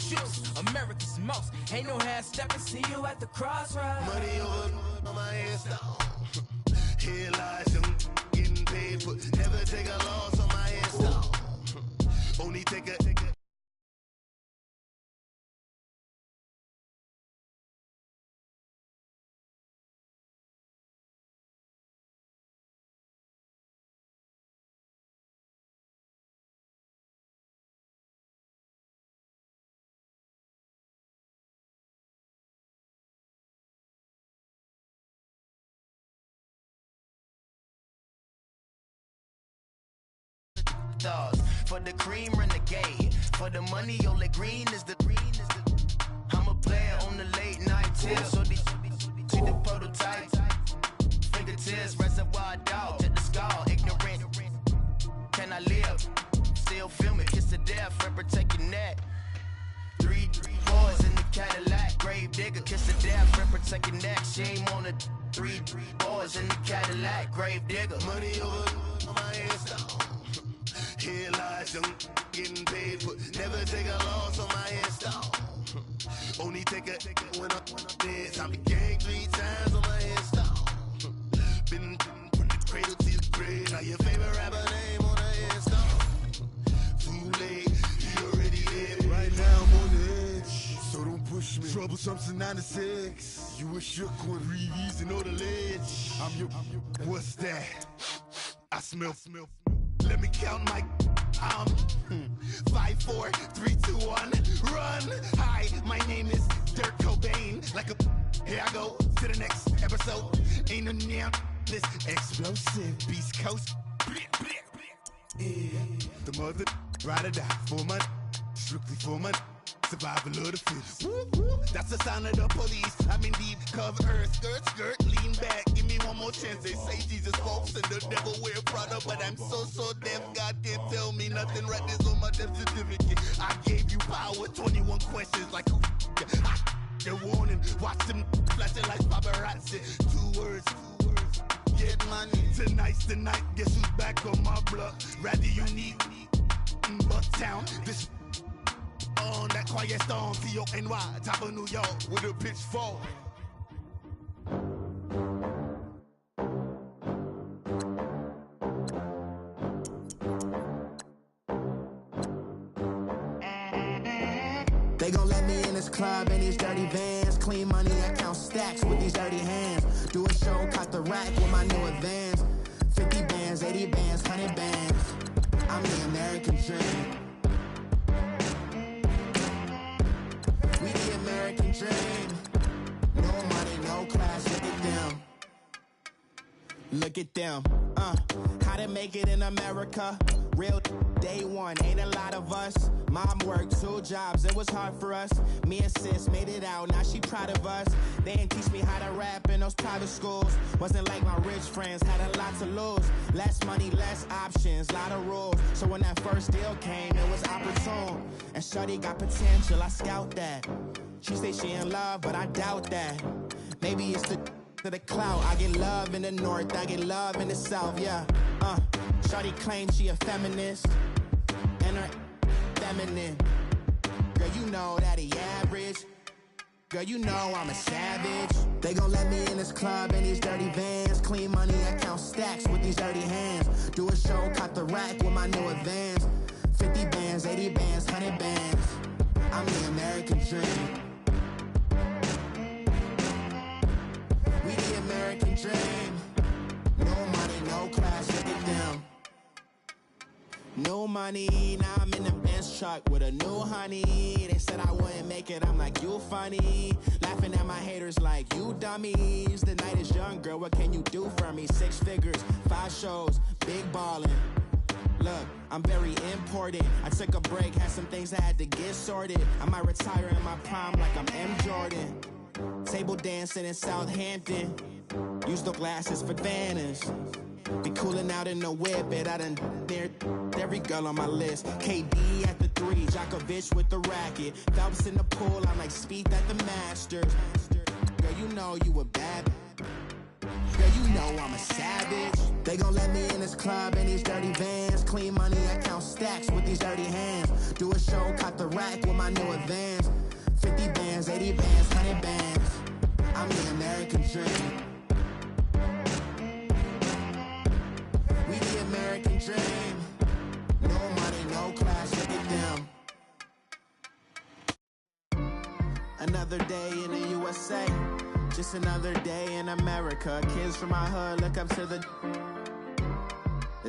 shoes, America's most. Ain't no half stepping, see you at the crossroads. Money over on my headstone. Here lies young, getting paid for. Never take a loss on my headstone. Only take a. For the cream renegade, for the money only green is the I'm a player on the late night till so these see the prototype fingertips reservoir dog to the skull ignorant can I live still film it kiss to death and protect your neck 3 boys in the Cadillac grave digger kiss to death and protect your neck shame on the 3 boys in the Cadillac grave digger money over on my headstone. Here lies young, getting paid for. Never take a loss on my headstone. Only take a when I'm dead. I been gang 3 times on my headstone. Been from the cradle to the grave. Now your favorite rapper name on the headstone. Too late, he already dead. Right now I'm on the edge, so don't push me. Troublesome to 96. You a shook one, breathe and know the ledge. I'm your. What's that? I smell. Let me count my 5, 4, 3, 2, 1, run. Hi, my name is Dirk Cobain. Like a here I go to the next episode. Ain't no damn this explosive Beast Coast. Yeah. The mother ride or die for my strictly for my survival of the fittest. That's the sound of the police. I'm indeed cover earth, skirt, lean back. Give me one more chance. They say Jesus folks and the devil wear Prada, but I'm so deaf. God can't tell me nothing. Right this on my death certificate. I gave you power. 21 questions like who? The warning. Watch them flashing like paparazzi. 2 words. Get money. Tonight's the night. Guess who's back on my block? Rather unique. Bucktown. This. On that quiet storm, T-O-N-Y, top of New York, with a pitchfork. They gon' let me in this club in these dirty vans. Clean money, I count stacks with these dirty hands. Do a show, cut the rack with my new advance. 50 bands, 80 bands, 100 bands. I'm the American dream. We the American dream. No money, no class, look at them. Look at them, how to make it in America. Real day one, ain't a lot of us. Mom worked 2 jobs, it was hard for us. Me and sis made it out, now she proud of us. They didn't teach me how to rap in those private schools. Wasn't like my rich friends, had a lot to lose. Less money, less options, lot of rules. So when that first deal came, it was opportune. And shorty got potential, I scout that. She say she in love, but I doubt that. Maybe it's to the clout. I get love in the north, I get love in the south, yeah. Shorty claims she a feminist, and her feminine. Girl, you know that he average. Girl, you know I'm a savage. They gon' let me in this club in these dirty vans. Clean money, I count stacks with these dirty hands. Do a show, cut the rack with my new advance. 50 bands, 80 bands, 100 bands. I'm the American dream. We the American dream. No money, no class, look at them. No money, now I'm in the Benz truck with a new honey. They said I wouldn't make it, I'm like, you funny. Laughing at my haters like, you dummies. The night is young, girl, what can you do for me? 6 figures, 5 shows, big ballin'. Look, I'm very important. I took a break, had some things I had to get sorted. I might retire in my prime like I'm M. Jordan. Table dancing in Southampton. Use the glasses for Vannas. Be cooling out in the whip, and I done near every girl on my list. KD at the 3, Djokovic with the racket. Phelps in the pool, I'm like Speed at the Masters. Girl, you know you a bad. Girl, you know I'm a savage. They gon' let me in this club in these dirty vans. Clean money, I count stacks with these dirty hands. Do a show, caught the rack with my new advance. 50 bands, 80 bands, 100 bands. I'm the American dream. We the American dream. No money, no class, look at them. Another day in the USA. Just another day in America. Kids from my hood look up to the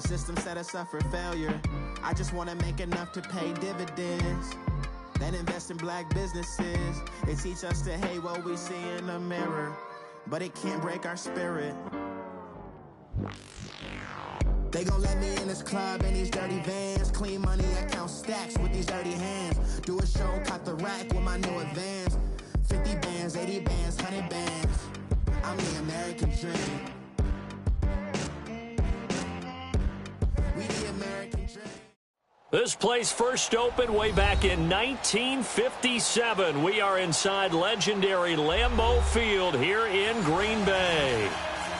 system set us up for failure. I just want to make enough to pay dividends. Then invest in black businesses. They teach us to hate what we see in the mirror, but it can't break our spirit. They gon' let me in this club in these dirty vans. Clean money, I count stacks with these dirty hands. Do a show, caught the rack with my new advance. 50 bands, 80 bands, 100 bands. I'm the American dream. We the American dream. This place first opened way back in 1957. We are inside legendary Lambeau Field here in Green Bay.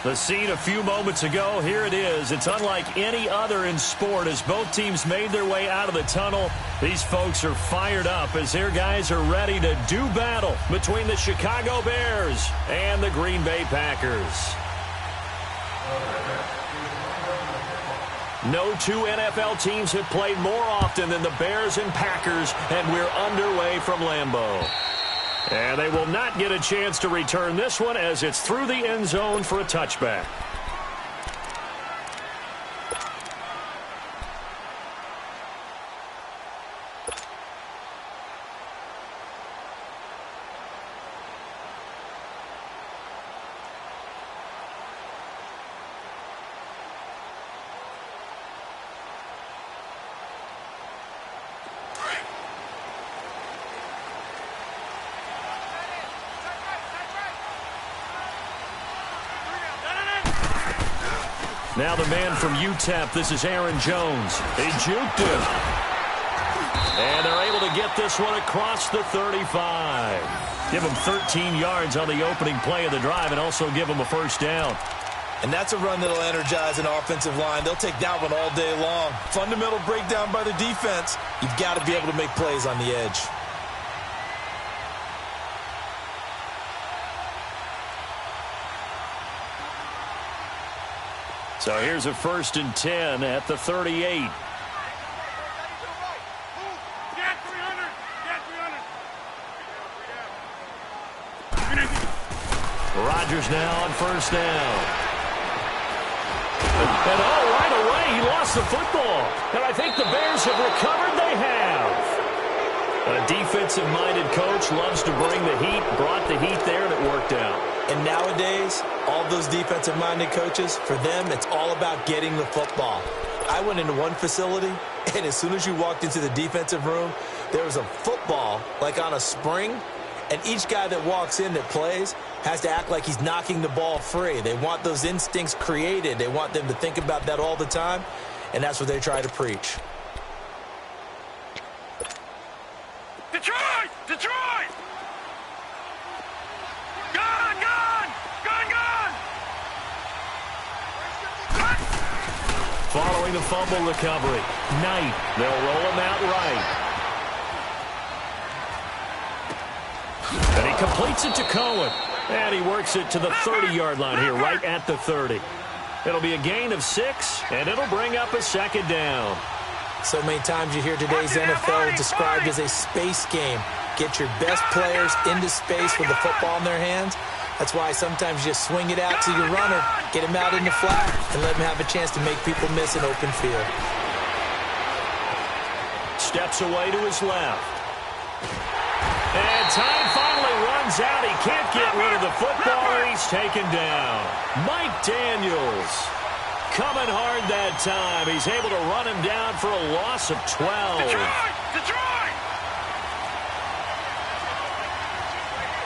The scene a few moments ago, here it is. It's unlike any other in sport as both teams made their way out of the tunnel. These folks are fired up as their guys are ready to do battle between the Chicago Bears and the Green Bay Packers. No two NFL teams have played more often than the Bears and Packers, and we're underway from Lambeau. And they will not get a chance to return this one as it's through the end zone for a touchback. Now the man from UTEP, this is Aaron Jones. They juked him. And they're able to get this one across the 35. Give him 13 yards on the opening play of the drive and also give him a first down. And that's a run that'll energize an offensive line. They'll take that one all day long. Fundamental breakdown by the defense. You've got to be able to make plays on the edge. So here's a 1st and 10 at the 38. Rodgers now on 1st down. And right away, he lost the football. And I think the Bears have recovered. They have. A defensive-minded coach loves to bring the heat, brought the heat there, and it worked out. And nowadays, all those defensive-minded coaches, for them, it's all about getting the football. I went into one facility, and as soon as you walked into the defensive room, there was a football, like on a spring, and each guy that walks in that plays has to act like he's knocking the ball free. They want those instincts created. They want them to think about that all the time, and that's what they try to preach. Detroit! Detroit! Gone! Gone! Gone! Gone! Following the fumble recovery, Knight. They'll roll him out right. And he completes it to Cohen. And he works it to the 30-yard line here, right at the 30. It'll be a gain of 6, and it'll bring up a 2nd down. So many times you hear today's NFL described as a space game. Get your best players into space with the football in their hands. That's why sometimes you just swing it out to your runner, get him out in the flat, and let him have a chance to make people miss an open field. Steps away to his left. And time finally runs out. He can't get rid of the football, and he's taken down. Mike Daniels coming hard that time. He's able to run him down for a loss of 12. Detroit! Detroit!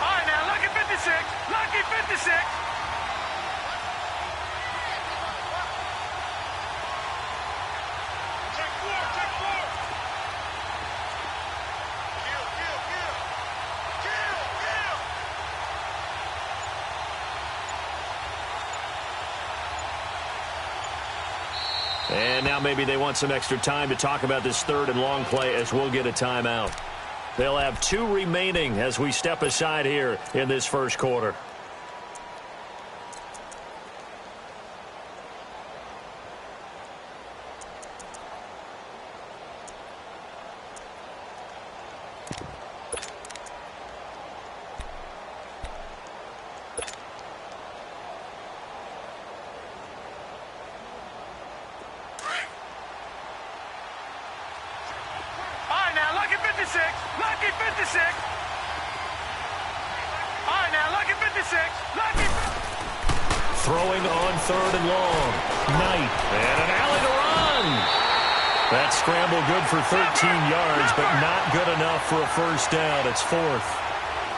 All right, now, lucky 56. Lucky 56. Check 4, check 4. Kill, kill, kill. Kill, kill. And now maybe they want some extra time to talk about this third and long play as we'll get a timeout. They'll have 2 remaining as we step aside here in this first quarter. Lucky 56. All right, now, lucky 56. Lucky. Throwing on third and long. Knight. And an alley to run. That scramble good for 13 yards, but not good enough for a first down. It's 4th.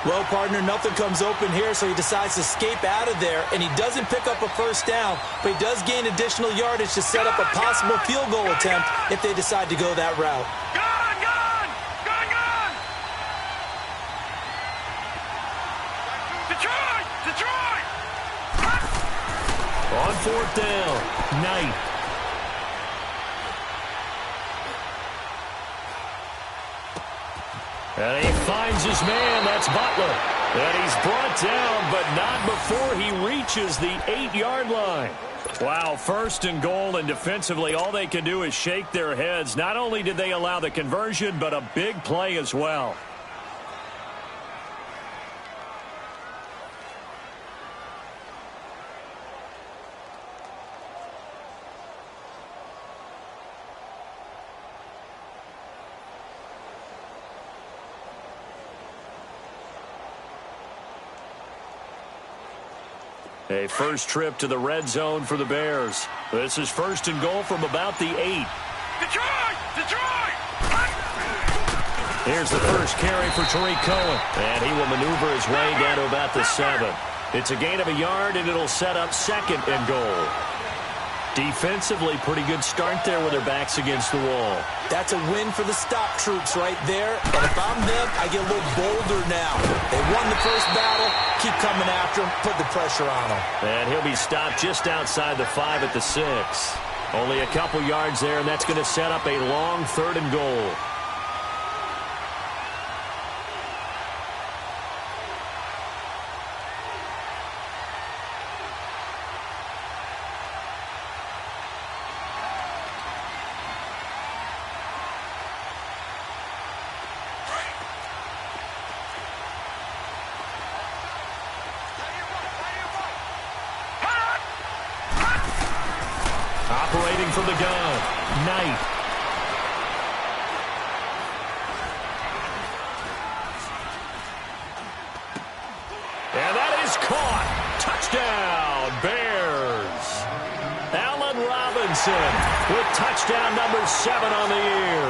Well, partner, nothing comes open here, so he decides to escape out of there, and he doesn't pick up a first down, but he does gain additional yardage to set up a possible field goal attempt if they decide to go that route. Detroit! On 4th down, Knight. And he finds his man. That's Butler. And he's brought down, but not before he reaches the 8-yard line. Wow, 1st and goal, and defensively all they can do is shake their heads. Not only did they allow the conversion, but a big play as well. A first trip to the red zone for the Bears. This is 1st and goal from about the 8. Detroit! Here's the first carry for Tariq Cohen. And he will maneuver his way down to about the 7. It's a gain of a yard, and it'll set up 2nd and goal. Defensively, pretty good start there with their backs against the wall. That's a win for the stop troops right there. And if I'm them, I get a little bolder now. They won the first battle. Keep coming after him. Put the pressure on him. And he'll be stopped just outside the 5 at the 6. Only a couple yards there, and that's going to set up a long 3rd and goal. Operating from the gun, Knight. And that is caught. Touchdown, Bears. Allen Robinson with touchdown number 7 on the year.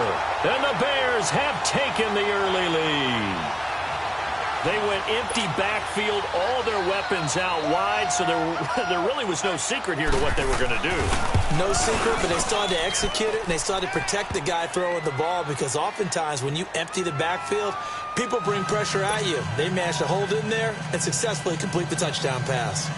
And the Bears have taken the early lead. They went empty backfield, all their weapons out wide, so there really was no secret here to what they were going to do. No secret, but they started to execute it, and they started to protect the guy throwing the ball, because oftentimes when you empty the backfield, people bring pressure at you. They managed to hold in there and successfully complete the touchdown pass.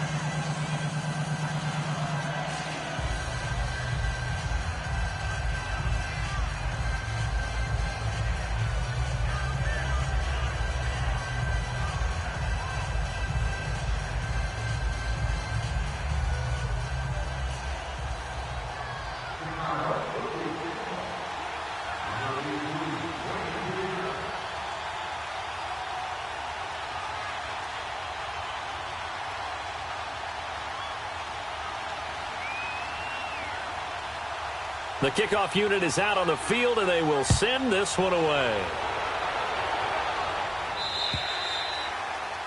The kickoff unit is out on the field, and they will send this one away.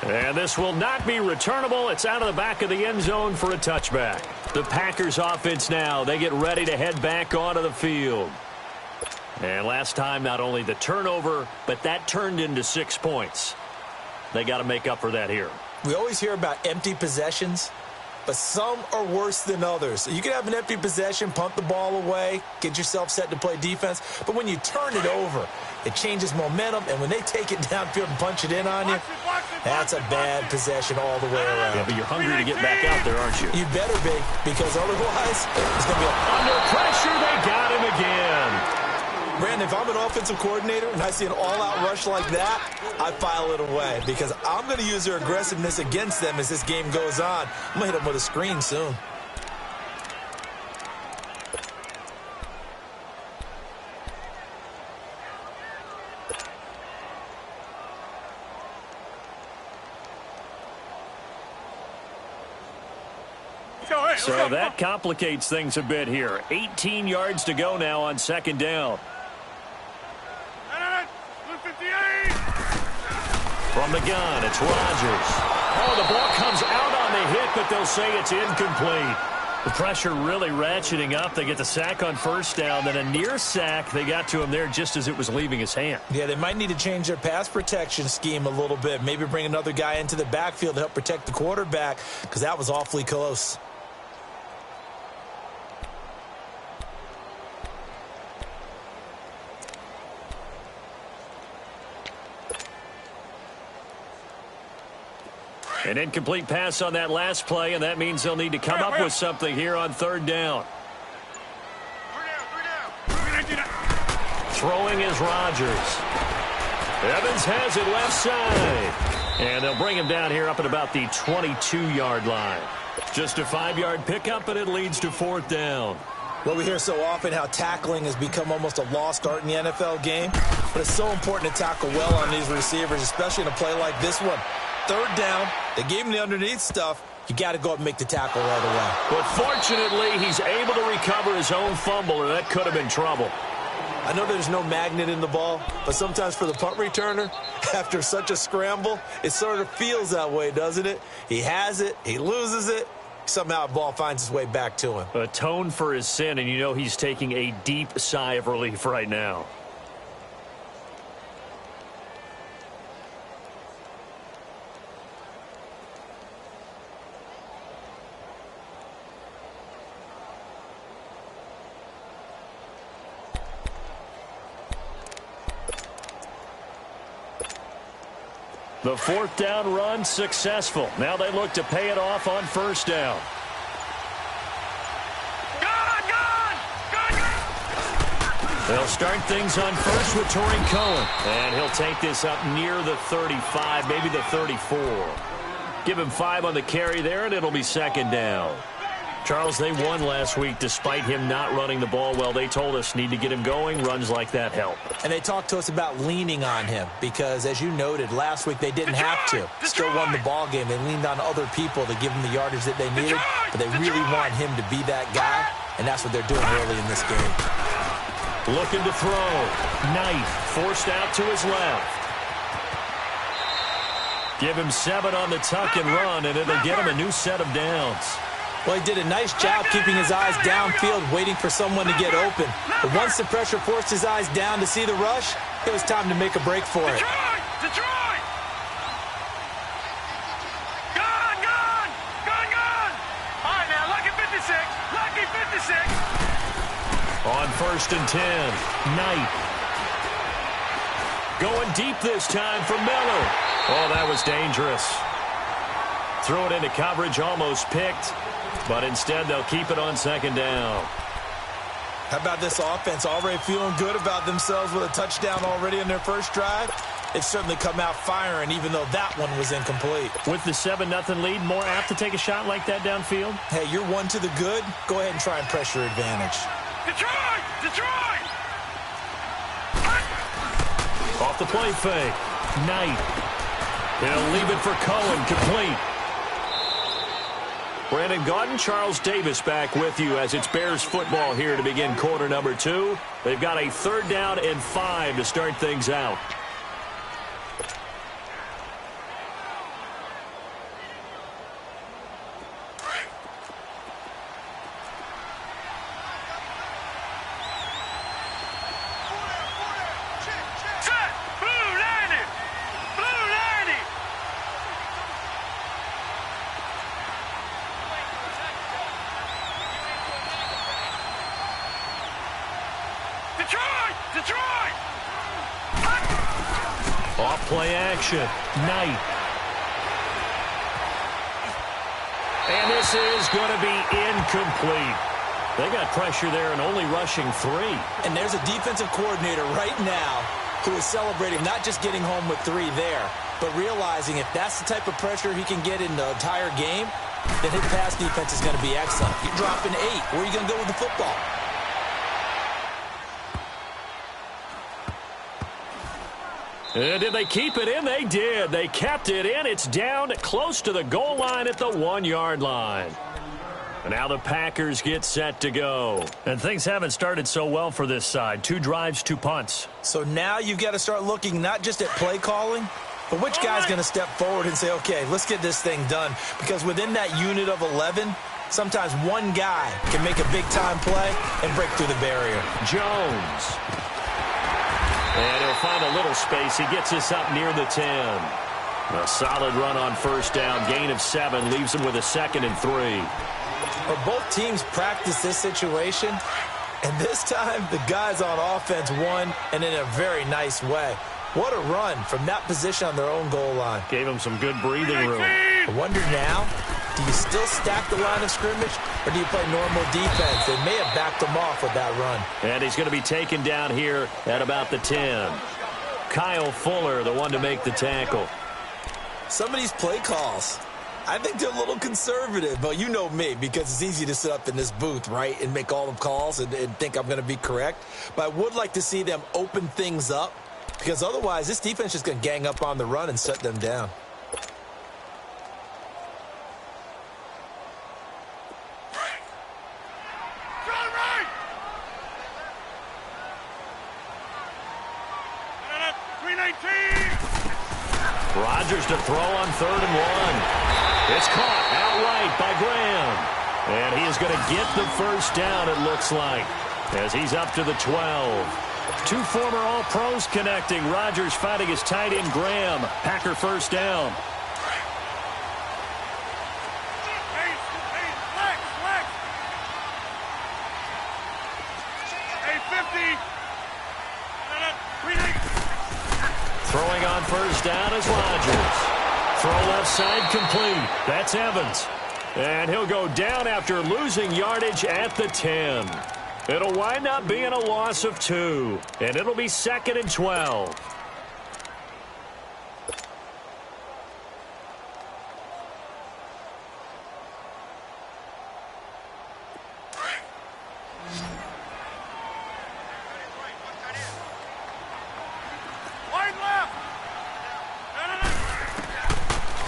And this will not be returnable. It's out of the back of the end zone for a touchback. The Packers offense now, they get ready to head back onto the field. And last time, not only the turnover, but that turned into 6 points. They got to make up for that here. We always hear about empty possessions. but some are worse than others. You can have an empty possession, punt the ball away, get yourself set to play defense, but when you turn it over, it changes momentum, and when they take it downfield and punch it in on you, that's a bad possession all the way around. Yeah, but you're hungry to get back out there, aren't you? You better be, because otherwise, it's going to be under pressure. They got him again. Brandon, if I'm an offensive coordinator and I see an all-out rush like that, I file it away because I'm going to use their aggressiveness against them as this game goes on. I'm going to hit them with a screen soon. So that complicates things a bit here. 18 yards to go now on second down. From the gun, it's Rodgers. Oh, the ball comes out on the hit, but they'll say it's incomplete. The pressure really ratcheting up. They get the sack on first down, then a near sack. They got to him there just as it was leaving his hand. Yeah, they might need to change their pass protection scheme a little bit. Maybe bring another guy into the backfield to help protect the quarterback because that was awfully close. An incomplete pass on that last play, and that means they'll need to come up with something here on third down. Throwing is Rodgers. Evans has it left side. And they'll bring him down here up at about the 22-yard line. Just a 5-yard pickup, and it leads to fourth down. Well, we hear so often how tackling has become almost a lost art in the NFL game, but it's so important to tackle well on these receivers, especially in a play like this one. Third down, they gave him the underneath stuff. You got to go up and make the tackle right away. But fortunately, he's able to recover his own fumble, or that could have been trouble. I know there's no magnet in the ball, but sometimes for the punt returner, after such a scramble, it sort of feels that way, doesn't it? He has it, he loses it, somehow the ball finds its way back to him. Atone for his sin, and you know he's taking a deep sigh of relief right now. The fourth down run successful. Now they look to pay it off on first down. They'll start things on first with Torrey Cohen. And he'll take this up near the 35, maybe the 34. Give him 5 on the carry there, and it'll be second down. Charles, they won last week despite him not running the ball well. They told us need to get him going. Runs like that help. And they talked to us about leaning on him because, as you noted, last week they didn't have to. Still won the ball game. They leaned on other people to give them the yardage that they needed, but they really want him to be that guy, and that's what they're doing early in this game. Looking to throw. Knight forced out to his left. Give him 7 on the tuck and run, and it'll get him a new set of downs. Well, he did a nice job keeping his eyes downfield, waiting for someone to get open. But once the pressure forced his eyes down to see the rush, it was time to make a break for it. Detroit! Gun! All right, now, lucky 56. Lucky 56. On first and 10, Knight. Going deep this time for Miller. Oh, that was dangerous. Throw it into coverage, almost picked. But instead, they'll keep it on second down. How about this offense? Already feeling good about themselves with a touchdown already in their first drive. They've certainly come out firing, even though that one was incomplete. With the 7-0 lead, more apt to take a shot like that downfield? Hey, you're 1 to the good. Go ahead and try and pressure advantage. Detroit! Off the play fake. Knight. He'll leave it for Cohen, complete. Brandon Gaudin, Charles Davis back with you as it's Bears football here to begin quarter number 2. They've got a 3rd down and 5 to start things out. play action. Knight. And this is going to be incomplete. They got pressure there and only rushing 3. And there's a defensive coordinator right now who is celebrating not just getting home with 3 there, but realizing if that's the type of pressure he can get in the entire game, then his pass defense is going to be excellent. You're dropping 8. Where are you going to go with the football? Did they keep it in? They did. They kept it in. It's down close to the goal line at the 1-yard line. And now the Packers get set to go. And things haven't started so well for this side. 2 drives, 2 punts. So now you've got to start looking not just at play calling, but which guy's going to step forward and say, okay, let's get this thing done. Because within that unit of 11, sometimes one guy can make a big-time play and break through the barrier. Jones. And he'll find a little space. He gets us up near the 10. A solid run on first down. Gain of 7 leaves him with a 2nd and 3. Well, both teams practice this situation, and this time the guys on offense won, and in a very nice way. What a run from that position on their own goal line. Gave him some good breathing room. I wonder now, do you still stack the line of scrimmage, or do you play normal defense? They may have backed him off with that run. And he's going to be taken down here at about the 10. Kyle Fuller, the one to make the tackle. Some of these play calls, I think they're a little conservative, but you know me, because it's easy to sit up in this booth, right, and make all the calls and think I'm going to be correct. But I would like to see them open things up, because otherwise this defense is going to gang up on the run and shut them down. Rodgers to throw on 3rd and 1. It's caught outright by Graham. And he is going to get the first down, it looks like, as he's up to the 12. 2 former All-Pros connecting. Rodgers fighting his tight end Graham. Packer first down. Throwing on first down is Rodgers. Throw left side complete. That's Evans. And he'll go down after losing yardage at the 10. It'll wind up being a loss of 2. And it'll be 2nd and 12.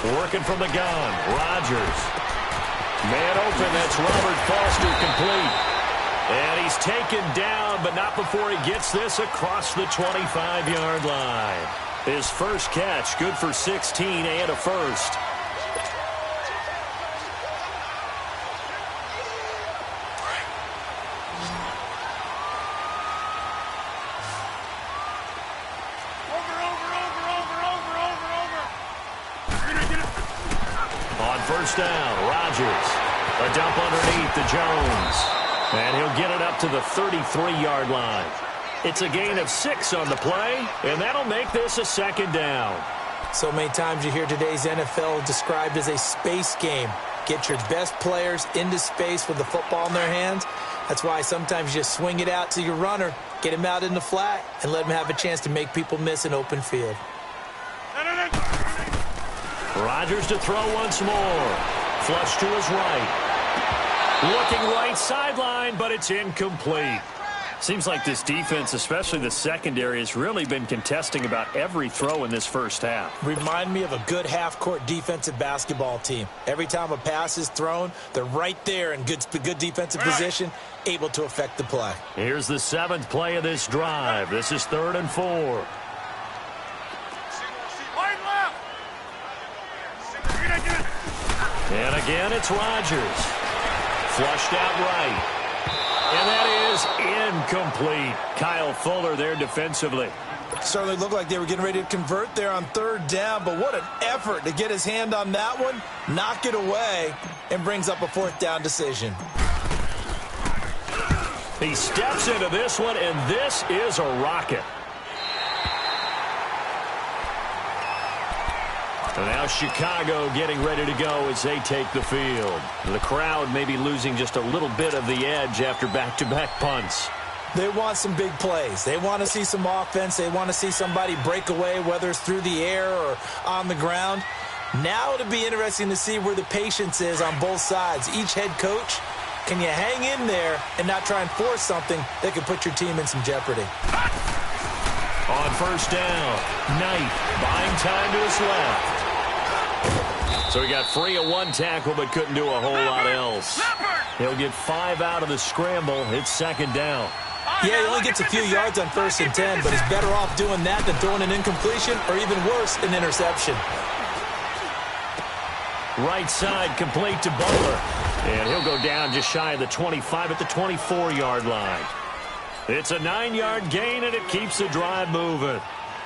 Working from the gun, Rodgers. Man open, that's Robert Foster complete. And he's taken down, but not before he gets this across the 25-yard line. His first catch, good for 16 and a first. First down, Rodgers. A dump underneath to Jones. And he'll get it up to the 33-yard line. It's a gain of 6 on the play, and that'll make this a 2nd down. So many times you hear today's NFL described as a space game. Get your best players into space with the football in their hands. That's why sometimes you just swing it out to your runner, get him out in the flat, and let him have a chance to make people miss an open field. Rodgers to throw once more. Flush to his right. Looking right sideline, but it's incomplete. Seems like this defense, especially the secondary, has really been contesting about every throw in this first half. Remind me of a good half-court defensive basketball team. Every time a pass is thrown, they're right there in good defensive position, able to affect the play. Here's the 7th play of this drive. This is 3rd and 4. And again, it's Rodgers. Flushed out right. And that is incomplete. Kyle Fuller there defensively. Certainly looked like they were getting ready to convert there on 3rd down, but what an effort to get his hand on that one, knock it away, and brings up a 4th down decision. He steps into this one, and this is a rocket. And now Chicago getting ready to go as they take the field. The crowd may be losing just a little bit of the edge after back-to-back punts. They want some big plays. They want to see some offense. They want to see somebody break away, whether it's through the air or on the ground. Now it'll be interesting to see where the patience is on both sides. Each head coach, can you hang in there and not try and force something that could put your team in some jeopardy? On first down, Knight buying time to his left. So he got free of one tackle but couldn't do a whole lot else. He'll get 5 out of the scramble. It's second down. Yeah, he only gets a few yards on 1st and 10, but he's better off doing that than throwing an incompletion or even worse, an interception. Right side complete to Butler. And he'll go down just shy of the 25 at the 24-yard line. It's a 9-yard gain, and it keeps the drive moving.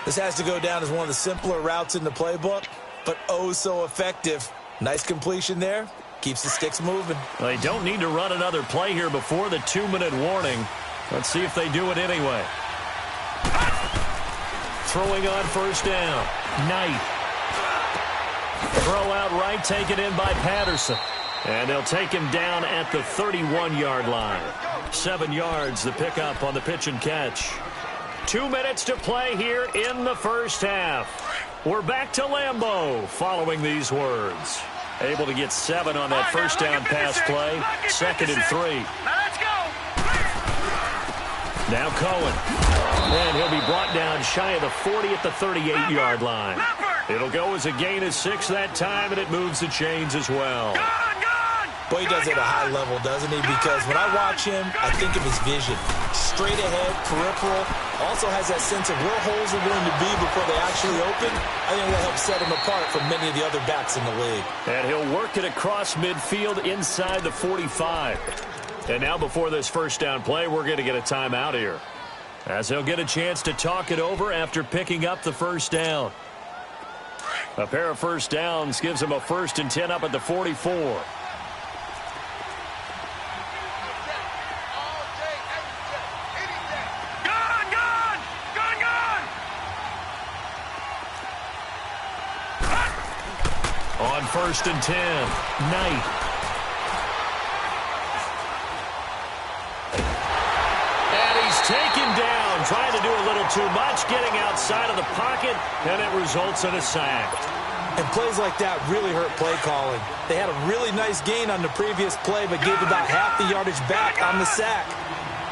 This has to go down as one of the simpler routes in the playbook, but oh so effective. Nice completion there. Keeps the sticks moving. They don't need to run another play here before the 2-minute warning. Let's see if they do it anyway. Throwing on first down. Knight. Throw out right, taken in by Patterson. And they'll take him down at the 31-yard line. 7 yards, the pickup on the pitch and catch. 2 minutes to play here in the first half. We're back to Lambeau following these words. Able to get 7 on that first down pass play. 2nd and 3. Let's go. Now Cohen. And he'll be brought down shy of the 40 at the 38-yard line. It'll go as a gain of 6 that time, and it moves the chains as well. Boy, he does it at a high level, doesn't he? Because when I watch him, I think of his vision. Straight ahead, peripheral. Also has that sense of where holes are going to be before they actually open. I think that helps set him apart from many of the other backs in the league. And he'll work it across midfield inside the 45. And now before this first down play, we're going to get a timeout here, as he'll get a chance to talk it over after picking up the first down. A pair of first downs gives him a 1st and 10 up at the 44. On 1st and 10, Knight. And he's taken down, trying to do a little too much, getting outside of the pocket, and it results in a sack. And plays like that really hurt play calling. They had a really nice gain on the previous play, but gave about half the yardage back on the sack.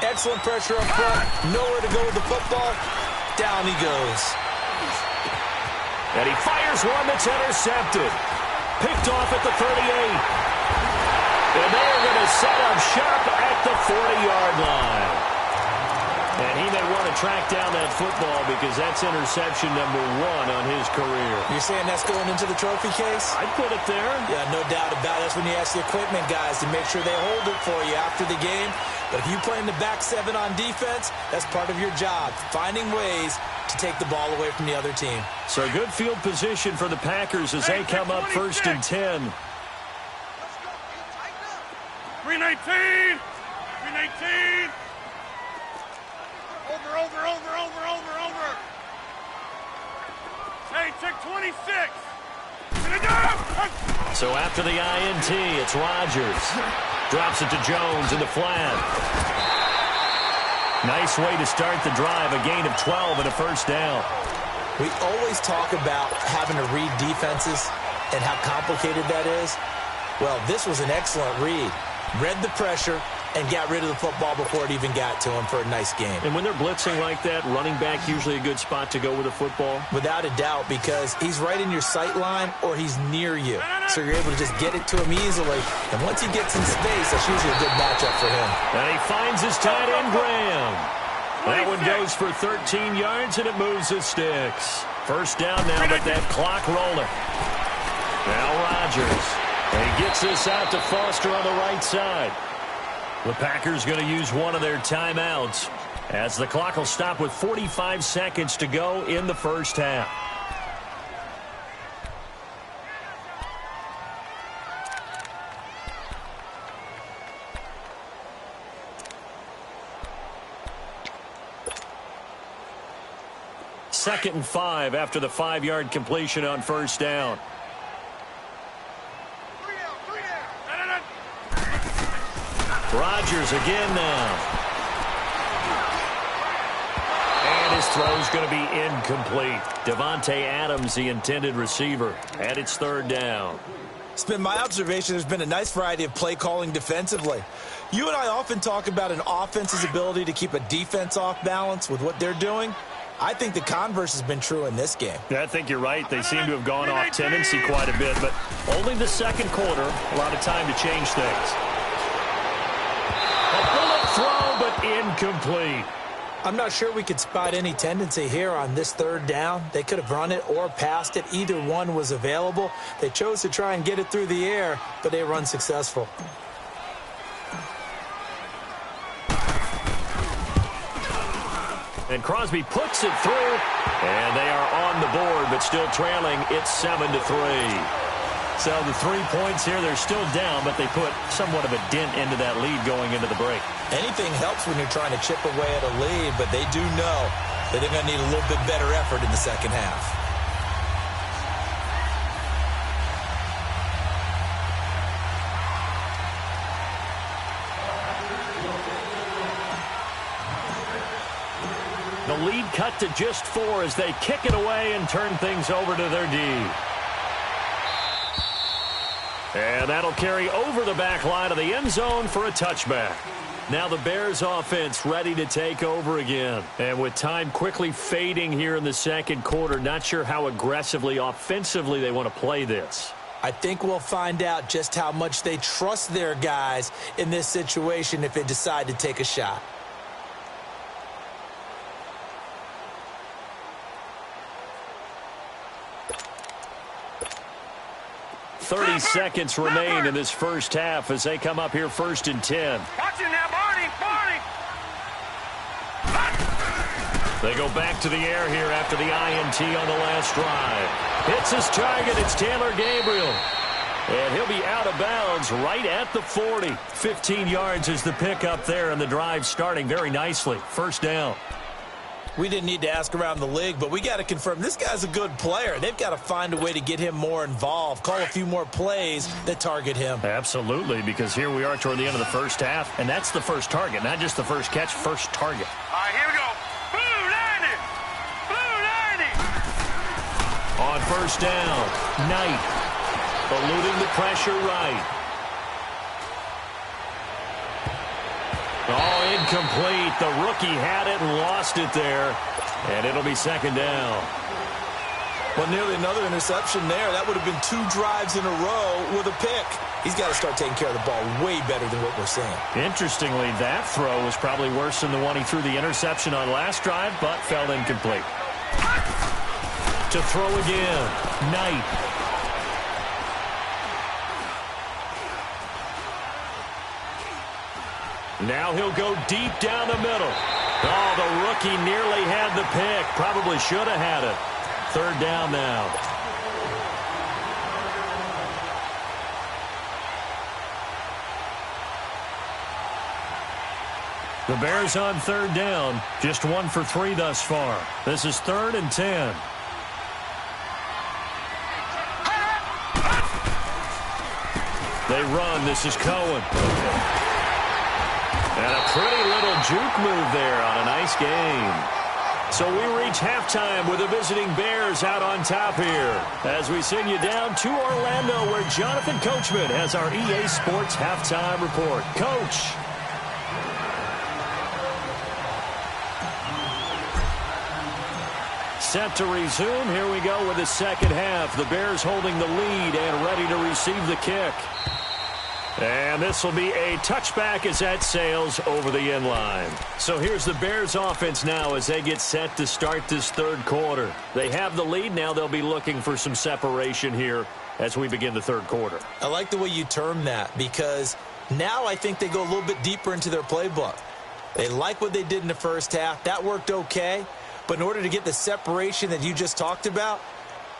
Excellent pressure up front, nowhere to go with the football. Down he goes. And he fires one that's intercepted. Picked off at the 38. And they're going to set up shop at the 40-yard line. And he may want to track down that football because that's interception number 1 on his career. You're saying that's going into the trophy case? I'd put it there. Yeah, no doubt about it. That's when you ask the equipment guys to make sure they hold it for you after the game. But if you play in the back 7 on defense, that's part of your job, finding ways to take the ball away from the other team. So good field position for the Packers as they come up 1st and 10. 319. 319. Over. Hey, check 26. So after the INT, it's Rodgers. Drops it to Jones in the flat. Nice way to start the drive, a gain of 12 and a first down. We always talk about having to read defenses and how complicated that is. Well, this was an excellent read. Read the pressure and got rid of the football before it even got to him for a nice game. And when they're blitzing like that, running back usually a good spot to go with the football? Without a doubt, because he's right in your sight line or he's near you. So you're able to just get it to him easily. And once he gets in space, that's usually a good matchup for him. And he finds his tight end, Graham. That one goes for 13 yards, and it moves the sticks. First down now, but that clock rolling. Now Rodgers. And he gets this out to Foster on the right side. The Packers going to use one of their timeouts as the clock will stop with 45 seconds to go in the first half. 2nd and 5 after the 5-yard completion on first down. Rodgers again now. And his throw's going to be incomplete. Devontae Adams, the intended receiver, and it's 3rd down. It's been my observation there's been a nice variety of play calling defensively. You and I often talk about an offense's ability to keep a defense off balance with what they're doing. I think the converse has been true in this game. Yeah, I think you're right. They seem to have gone off tendency quite a bit, but only the 2nd quarter. A lot of time to change things. A bullet throw, but incomplete. I'm not sure we could spot any tendency here on this 3rd down. They could have run it or passed it. Either one was available. They chose to try and get it through the air, but they were unsuccessful. And Crosby puts it through, and they are on the board, but still trailing. It's 7-3. So the 3 points here, they're still down, but they put somewhat of a dent into that lead going into the break. Anything helps when you're trying to chip away at a lead, but they do know that they're going to need a little bit better effort in the second half. The lead cut to just 4 as they kick it away and turn things over to their D. And that'll carry over the back line of the end zone for a touchback. Now the Bears offense ready to take over again. And with time quickly fading here in the 2nd quarter, not sure how aggressively, offensively they want to play this. I think we'll find out just how much they trust their guys in this situation if they decide to take a shot. 30 seconds remain in this first half as they come up here 1st and 10. Watch it now, Barney! They go back to the air here after the INT on the last drive. Hits his target. It's Taylor Gabriel. And he'll be out of bounds right at the 40. 15 yards is the pickup there, and the drive starting very nicely. 1st down. We didn't need to ask around the league, but we got to confirm this guy's a good player. They've got to find a way to get him more involved, call a few more plays that target him. Absolutely, because here we are toward the end of the first half, and that's the first target, not just the first catch, first target. All right, here we go. Blue 90! Blue 90! On 1st down, Knight eluding the pressure right. Oh, incomplete. The rookie had it and lost it there. And it'll be 2nd down. Well, nearly another interception there. That would have been 2 drives in a row with a pick. He's got to start taking care of the ball way better than what we're seeing. Interestingly, that throw was probably worse than the one he threw the interception on last drive, but fell incomplete. To throw again, Knight. Now he'll go deep down the middle. Oh, the rookie nearly had the pick. Probably should have had it. 3rd down now. The Bears on 3rd down. Just 1 for 3 thus far. This is 3rd and 10. They run. This is Cohen. And a pretty little juke move there on a nice game. So we reach halftime with the visiting Bears out on top here as we send you down to Orlando where Jonathan Coachman has our EA Sports halftime report. Coach. Set to resume. Here we go with the 2nd half. The Bears holding the lead and ready to receive the kick. And this will be a touchback as that sails over the end line. So here's the Bears offense now as they get set to start this 3rd quarter. They have the lead. Now they'll be looking for some separation here as we begin the 3rd quarter. I like the way you term that because now I think they go a little bit deeper into their playbook. They like what they did in the first half. That worked okay. But in order to get the separation that you just talked about,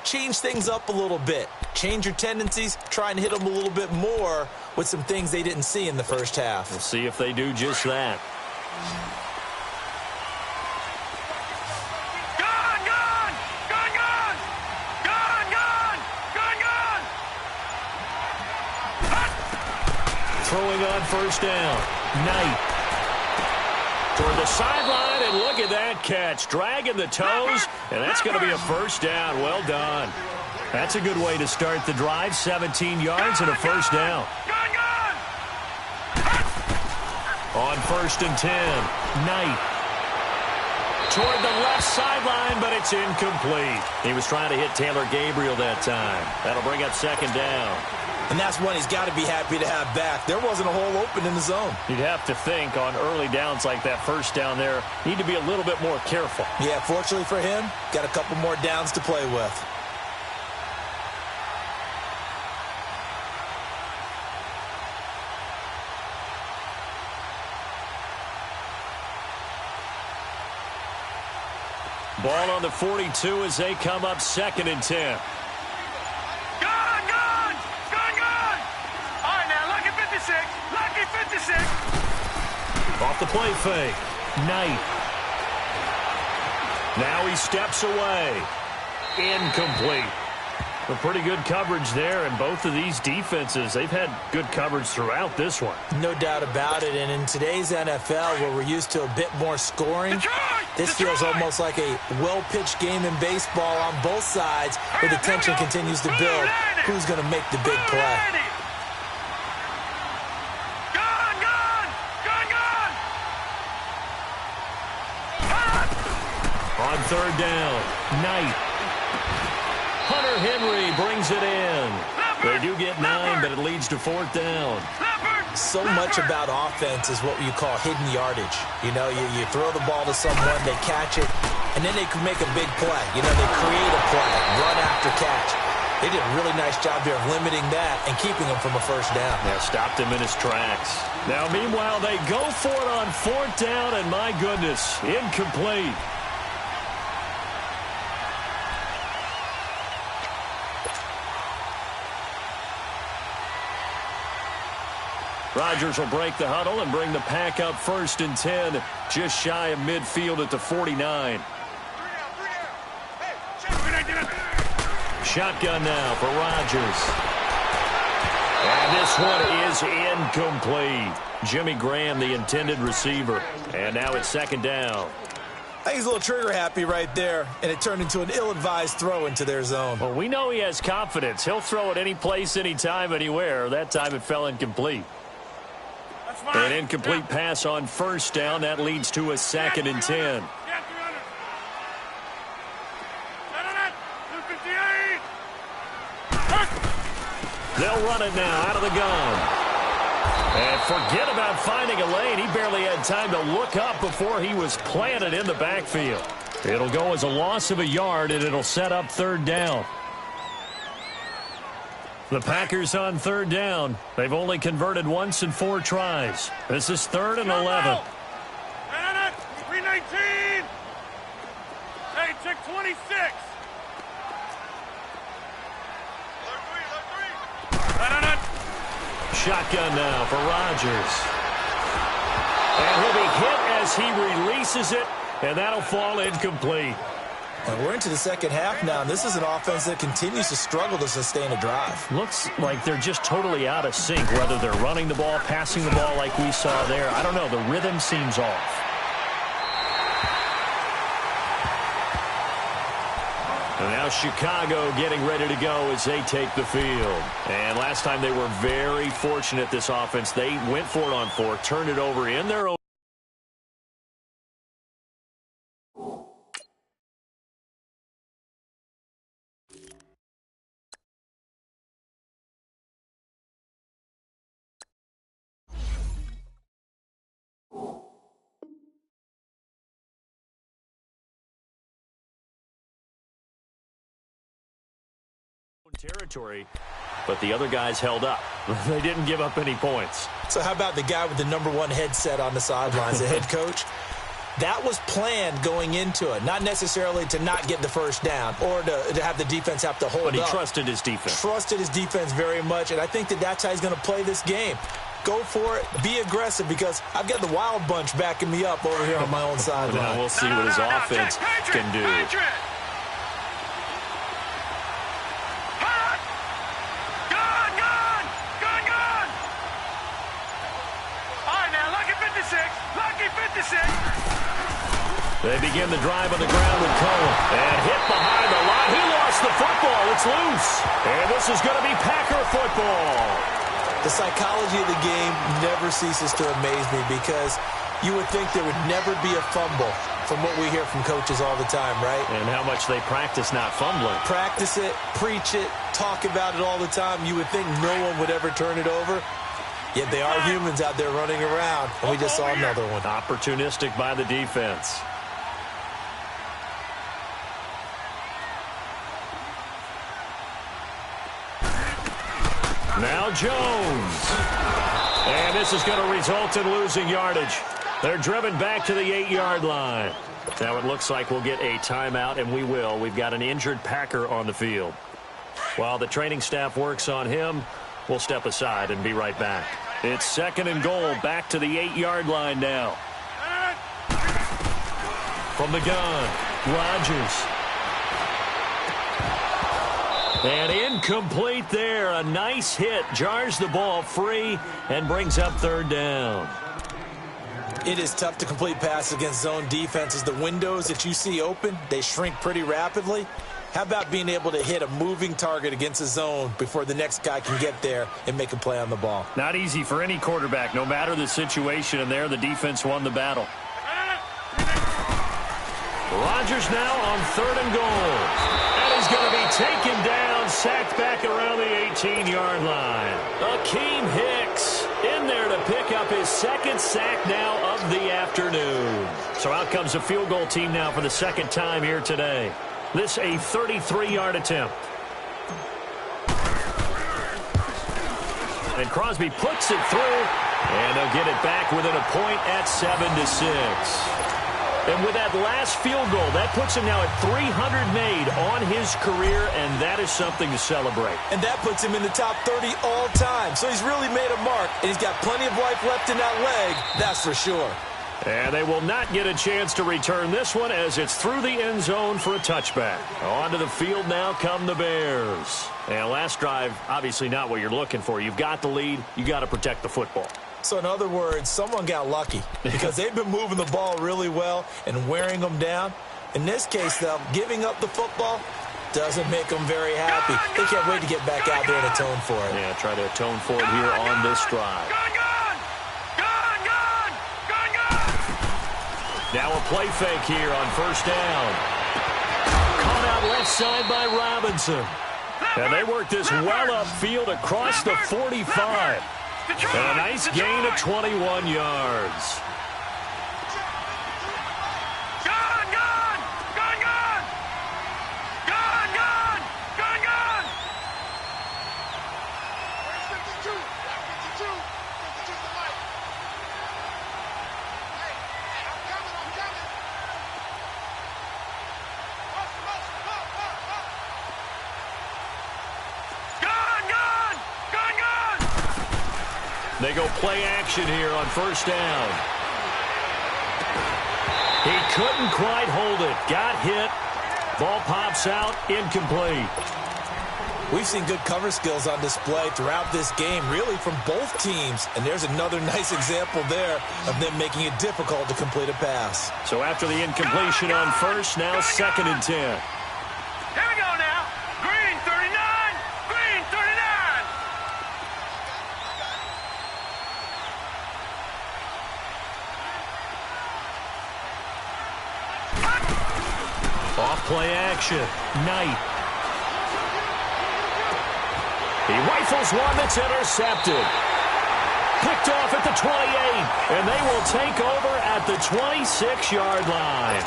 change things up a little bit. Change your tendencies, try and hit them a little bit more with some things they didn't see in the first half. We'll see if they do just that. Good, good! throwing on first down. Knight toward the sideline, and look at that catch. Dragging the toes, and that's going to be a first down. Well done. That's a good way to start the drive. 17 yards and a first down. On first and 10, Knight toward the left sideline, but it's incomplete. He was trying to hit Taylor Gabriel that time. That'll bring up second down. And that's one he's got to be happy to have back. There wasn't a hole open in the zone. You'd have to think on early downs like that first down there, need to be a little bit more careful. Yeah, fortunately for him, got a couple more downs to play with. Ball on the 42 as they come up second and 10. Off the play fake. Knight. Now he steps away. Incomplete. A pretty good coverage there, and both of these defenses, they've had good coverage throughout this one. No doubt about it, and in today's NFL, where we're used to a bit more scoring, this feels almost like a well-pitched game in baseball on both sides, where the tension continues to build. Who's going to make the big play? On third down, Knight. Hunter Henry brings it in. They do get 9, but it leads to fourth down. So much about offense is what you call hidden yardage. You know, you throw the ball to someone, they catch it, and then they can make a big play. You know, they create a play, run after catch. They did a really nice job there of limiting that and keeping him from a first down. Yeah, stopped him in his tracks. Now, meanwhile, they go for it on fourth down, and my goodness, incomplete. Rodgers will break the huddle and bring the pack up first and 10, just shy of midfield at the 49. Shotgun now for Rodgers. And this one is incomplete. Jimmy Graham, the intended receiver. And now it's second down. I think he's a little trigger happy right there, and it turned into an ill-advised throw into their zone. Well, we know he has confidence. He'll throw it any place, anytime, anywhere. That time it fell incomplete. An incomplete pass on first down. That leads to a second and 10. They'll run it now out of the gun. And forget about finding a lane. He barely had time to look up before he was planted in the backfield. It'll go as a loss of a yard, and it'll set up third down. The Packers on third down. They've only converted once in 4 tries. This is 3rd and 11. 319. Hey, check 26. Shotgun now for Rodgers. And he'll be hit as he releases it, and that'll fall incomplete. And we're into the second half now, and this is an offense that continues to struggle to sustain a drive. Looks like they're just totally out of sync, whether they're running the ball, passing the ball like we saw there. I don't know. The rhythm seems off. And now Chicago getting ready to go as they take the field. And last time they were very fortunate, this offense. They went for it on 4, turned it over in their own territory, but the other guys held up. They didn't give up any points. So how about the guy with the #1 headset on the sidelines, the head coach? That was planned going into it, not necessarily to not get the first down or to have the defense have to hold up. But he trusted his defense. Trusted his defense very much, and I think that's how he's going to play this game. Go for it, be aggressive, because I've got the wild bunch backing me up over here on my own sideline. Now we'll see what his offense can do. begin the drive on the ground with Cohen. And hit behind the line. He lost the football. It's loose. And this is going to be Packer football. The psychology of the game never ceases to amaze me because you would think there would never be a fumble from what we hear from coaches all the time, right? And how much they practice not fumbling. Practice it, preach it, talk about it all the time. You would think no one would ever turn it over. Yet they are humans out there running around, and we just saw another one. Opportunistic by the defense. Now Jones. And this is going to result in losing yardage. They're driven back to the 8-yard line. Now it looks like we'll get a timeout, and we will. We've got an injured Packer on the field. While the training staff works on him, we'll step aside and be right back. It's 2nd and goal, back to the 8-yard line now. From the gun, Rodgers. And incomplete there. A nice hit. Jars the ball free and brings up 3rd down. It is tough to complete passes against zone defenses. The windows that you see open, they shrink pretty rapidly. How about being able to hit a moving target against a zone before the next guy can get there and make a play on the ball? Not easy for any quarterback, no matter the situation, and there the defense won the battle. Rodgers now on 3rd and goal. And he's going to be taken down, sacked back around the 18-yard line. Akeem Hicks in there to pick up his 2nd sack now of the afternoon. So out comes a field goal team now for the 2nd time here today. This a 33-yard attempt. And Crosby puts it through, and they'll get it back within a point at 7-6. And with that last field goal, that puts him now at 300 made on his career, and that is something to celebrate. And that puts him in the top 30 all time. So he's really made a mark, and he's got plenty of life left in that leg, that's for sure. And they will not get a chance to return this one as it's through the end zone for a touchback. Onto the field now come the Bears. And last drive, obviously not what you're looking for. You've got the lead. You got to protect the football. So in other words, someone got lucky because they've been moving the ball really well and wearing them down. In this case, though, giving up the football doesn't make them very happy. They can't wait to get back out there and atone for it. Yeah, try to atone for it here on this drive. Now a play fake here on 1st down. Caught out left side by Robinson. And they work this well upfield across the 45. And a nice gain of 21 yards. They go play action here on 1st down. He couldn't quite hold it. Got hit. Ball pops out. Incomplete. We've seen good cover skills on display throughout this game, really from both teams. And there's another nice example there of them making it difficult to complete a pass. So after the incompletion on 1st, now 2nd and 10. Here we go now. Green 39. Green 39. Off play action. Knight. He rifles one that's intercepted. Picked off at the 28, and they will take over at the 26-yard line.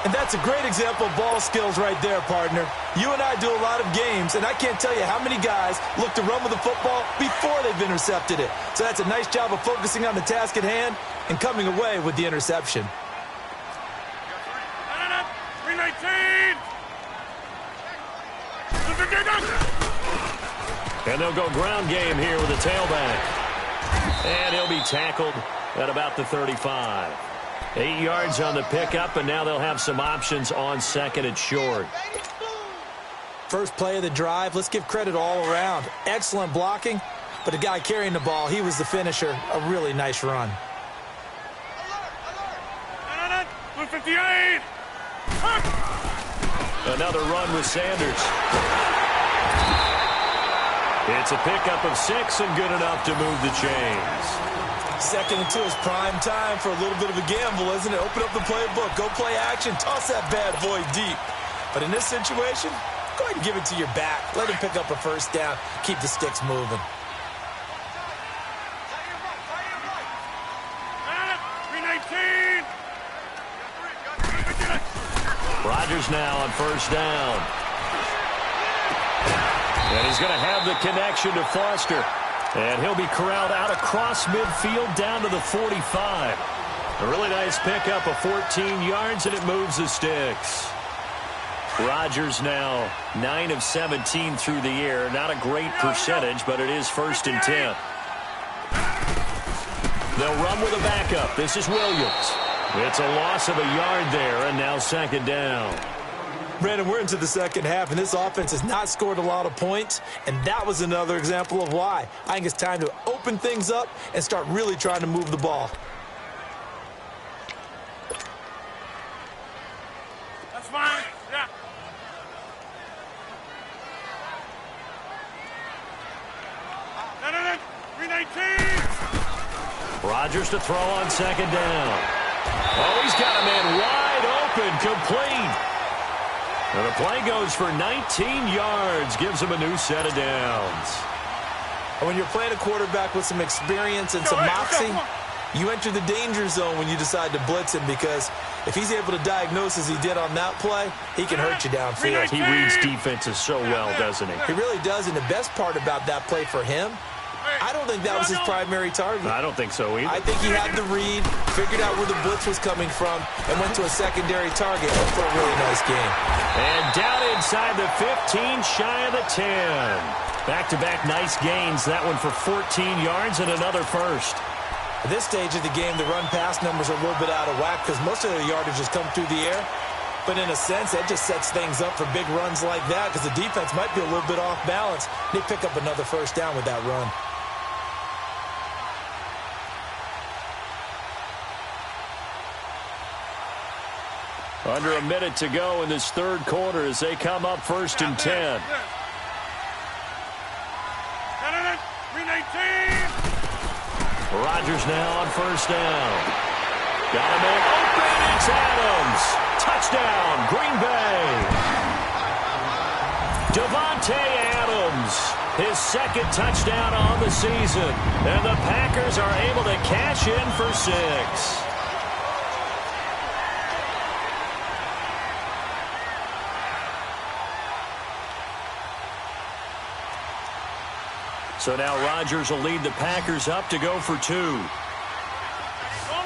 And that's a great example of ball skills right there, partner. You and I do a lot of games, and I can't tell you how many guys look to run with the football before they've intercepted it. So that's a nice job of focusing on the task at hand and coming away with the interception. 319. And they'll go ground game here with a tailback. And he'll be tackled at about the 35. 8 yards on the pickup, and now they'll have some options on 2nd and short. First play of the drive, let's give credit all around. Excellent blocking, but the guy carrying the ball, he was the finisher. A really nice run. 258. Another run with Sanders. It's a pickup of 6 and good enough to move the chains. 2nd and 2 is prime time for a little bit of a gamble, isn't it? Open up the playbook, go play action, toss that bad boy deep. But in this situation, go ahead and give it to your back. Let him pick up a first down, keep the sticks moving. 319. Rodgers now on first down. And he's going to have the connection to Foster. And he'll be corralled out across midfield down to the 45. A really nice pickup of 14 yards, and it moves the sticks. Rodgers now 9 of 17 through the air. Not a great percentage, but it is 1st and 10. They'll run with a backup. This is Williams. It's a loss of a yard there, and now 2nd down. Brandon, we're into the second half, and this offense has not scored a lot of points, and that was another example of why. I think it's time to open things up and start really trying to move the ball. That's fine. Yeah. No. 319. Rodgers to throw on 2nd down. Oh, he's got a man wide open, complete. And the play goes for 19 yards, gives him a new set of downs. And when you're playing a quarterback with some experience and some moxie, you enter the danger zone when you decide to blitz him, because if he's able to diagnose as he did on that play, he can hurt you downfield. He reads defenses so well, doesn't he? He really does, and the best part about that play for him, I don't think that was his primary target. I don't think so either. I think he had the read, figured out where the blitz was coming from, and went to a secondary target for a really nice game. And down inside the 15, shy of the 10. Back-to-back nice gains. That one for 14 yards and another first. At this stage of the game, the run-pass numbers are a little bit out of whack because most of the yardage has come through the air. But in a sense, that just sets things up for big runs like that because the defense might be a little bit off balance. They pick up another first down with that run. Under a minute to go in this third quarter as they come up 1st and 10. 319. Rodgers now on first down. Got a man open. It's Adams. Touchdown, Green Bay. Devontae Adams, his 2nd touchdown on the season. And the Packers are able to cash in for 6. So now Rodgers will lead the Packers up to go for 2. All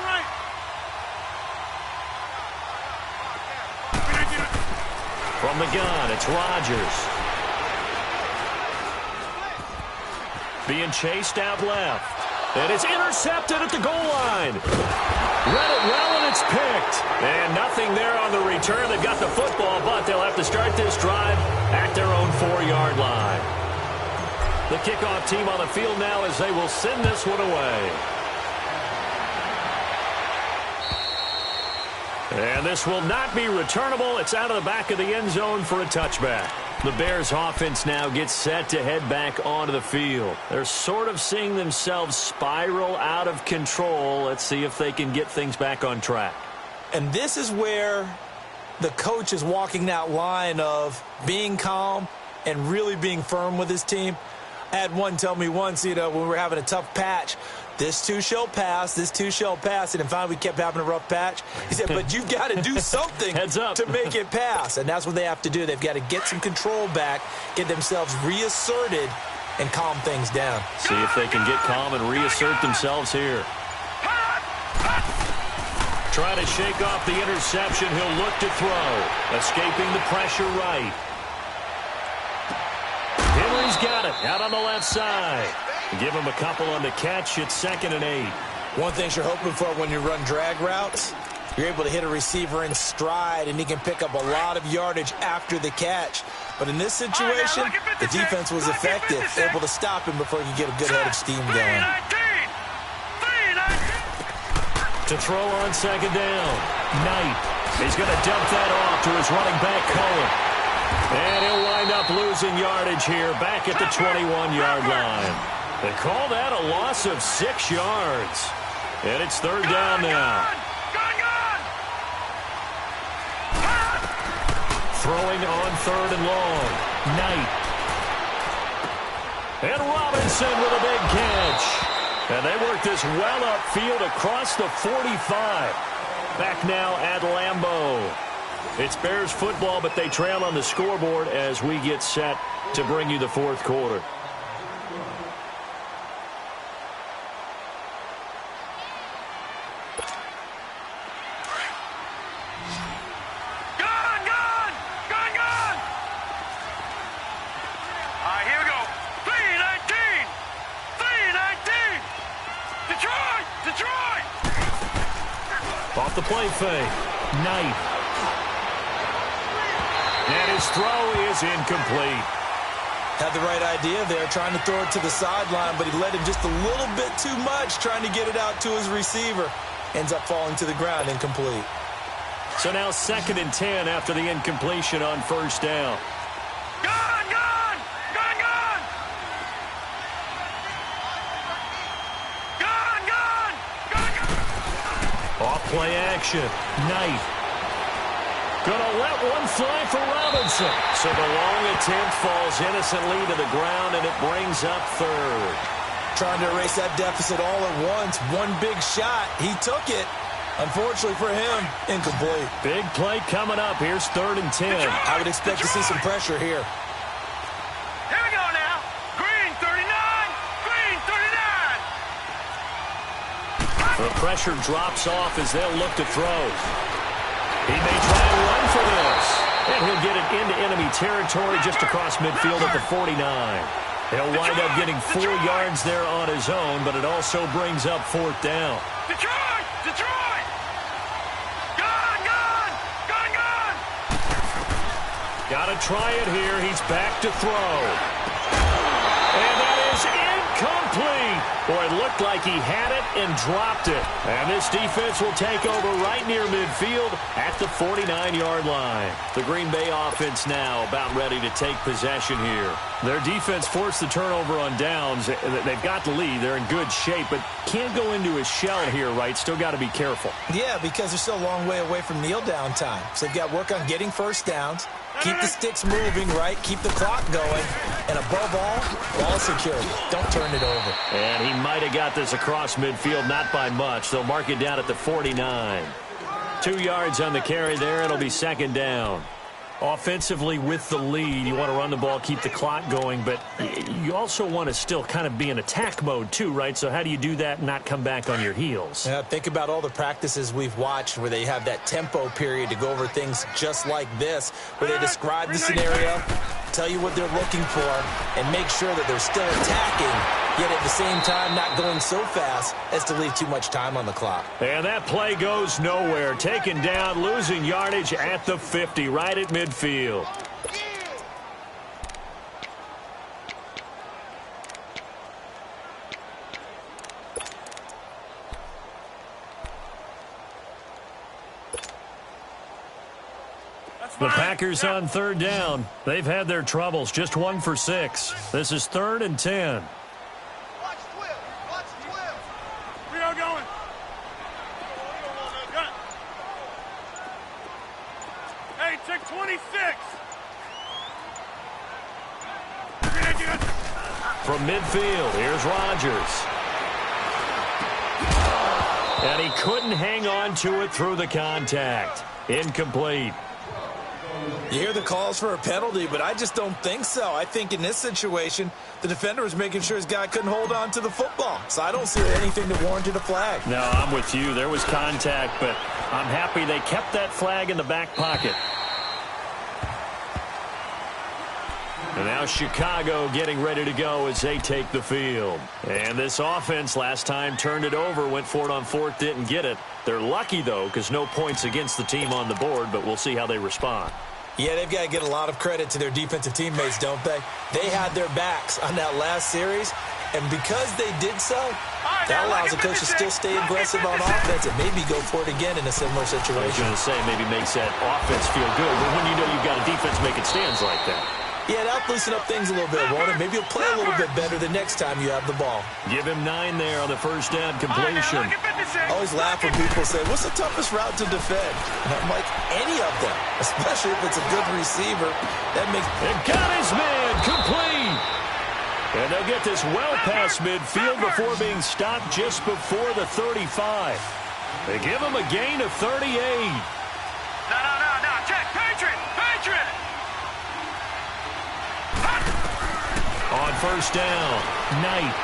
right. From the gun, it's Rodgers. Being chased out left. And it's intercepted at the goal line. Read it well, and it's picked. And nothing there on the return. They've got the football, but they'll have to start this drive at their own 4-yard line. The kickoff team on the field now as they will send this one away. And this will not be returnable. It's out of the back of the end zone for a touchback. The Bears offense now gets set to head back onto the field. They're sort of seeing themselves spiral out of control. Let's see if they can get things back on track. And this is where the coach is walking that line of being calm and really being firm with his team. I had one tell me once, when we were having a tough patch, this too shall pass, this too shall pass. And finally we kept having a rough patch. He said, but you've got to do something Heads up. to make it pass. And that's what they have to do. They've got to get some control back, get themselves reasserted, and calm things down. See if they can get calm and reassert themselves here. Trying to shake off the interception. He'll look to throw. Escaping the pressure right. Henry's got it out on the left side. Give him a couple on the catch. It's 2nd and 8. One thing you're hoping for when you run drag routes, you're able to hit a receiver in stride, and he can pick up a lot of yardage after the catch. But in this situation, the defense was effective, able to stop him before he could get a good head of steam going. To throw on 2nd down. Knight. He's going to dump that off to his running back, Cohen. And he'll wind up losing yardage here back at the 21-yard line. They call that a loss of 6 yards. And it's third down now. Throwing on third and long. Knight. And Robinson with a big catch. And they work this well upfield across the 45. Back now at Lambeau. It's Bears football, but they trail on the scoreboard as we get set to bring you the fourth quarter. Off the play fake. Knight. And his throw is incomplete. Had the right idea there, trying to throw it to the sideline, but he led him just a little bit too much, trying to get it out to his receiver. Ends up falling to the ground, incomplete. So now 2nd and 10 after the incompletion on first down. Off-play action. Knight. Gonna let one fly for Robinson. So the long attempt falls innocently to the ground, and it brings up third. Trying to erase that deficit all at once. One big shot. He took it. Unfortunately for him, incomplete. Big play coming up. Here's 3rd and 10. I would expect to see some pressure here. Here we go now. Green 39. Green 39. The pressure drops off as they'll look to throw. He may try and run for this. And he'll get it into enemy territory just across midfield at the 49. He'll wind up getting 4 yards there on his own, but it also brings up 4th down. Detroit! Detroit! Gun! Gun! Gun! Gun! Gotta try it here. He's back to throw. And that is incomplete. Boy, it looked like he had it and dropped it. And this defense will take over right near midfield at the 49-yard line. The Green Bay offense now about ready to take possession here. Their defense forced the turnover on downs. They've got the lead. They're in good shape, but can't go into a shell here, right? Still got to be careful. Yeah, because they're still a long way away from kneel down time. So they've got to work on getting first downs. Keep the sticks moving, right? Keep the clock going. And above all, ball security. Don't turn it over. And he might have got this across midfield, not by much. They'll mark it down at the 49. 2 yards on the carry there. It'll be 2nd down. Offensively with the lead, you want to run the ball, keep the clock going, but you also want to still kind of be in attack mode too, right? So how do you do that and not come back on your heels? Yeah, think about all the practices we've watched where they have that tempo period to go over things just like this, where they describe the scenario, tell you what they're looking for, and make sure that they're still attacking, yet at the same time not going so fast as to leave too much time on the clock. And that play goes nowhere. Taken down, losing yardage at the 50, right at midfield. The Packers on 3rd down. They've had their troubles. Just 1 for 6. This is 3rd and 10. Watch 12. Watch 12. We are going. Hey, check 26. From midfield, here's Rodgers. And he couldn't hang on to it through the contact. Incomplete. You hear the calls for a penalty, but I just don't think so. I think in this situation, the defender was making sure his guy couldn't hold on to the football. So I don't see anything that warranted a flag. No, I'm with you. There was contact, but I'm happy they kept that flag in the back pocket. And now Chicago getting ready to go as they take the field. And this offense last time turned it over, went for it on 4th, didn't get it. They're lucky, though, because no points against the team on the board, but we'll see how they respond. Yeah, they've got to get a lot of credit to their defensive teammates, don't they? They had their backs on that last series, and because they did so, That allows the coach to still stay aggressive on offense and maybe go for it again in a similar situation. I was going to say maybe makes that offense feel good, but when you know you've got a defense making stands like that. Yeah, that'll loosen up things a little bit, won't it? Maybe you'll play a little bit better the next time you have the ball. Give him 9 there on the first down completion. I always laugh when people say, what's the toughest route to defend? And I'm like, any of them, especially if it's a good receiver. That makes... And got his man complete. And they'll get this well past midfield before being stopped just before the 35. They give him a gain of 38. No. Check. Patriot. On first down, Knight.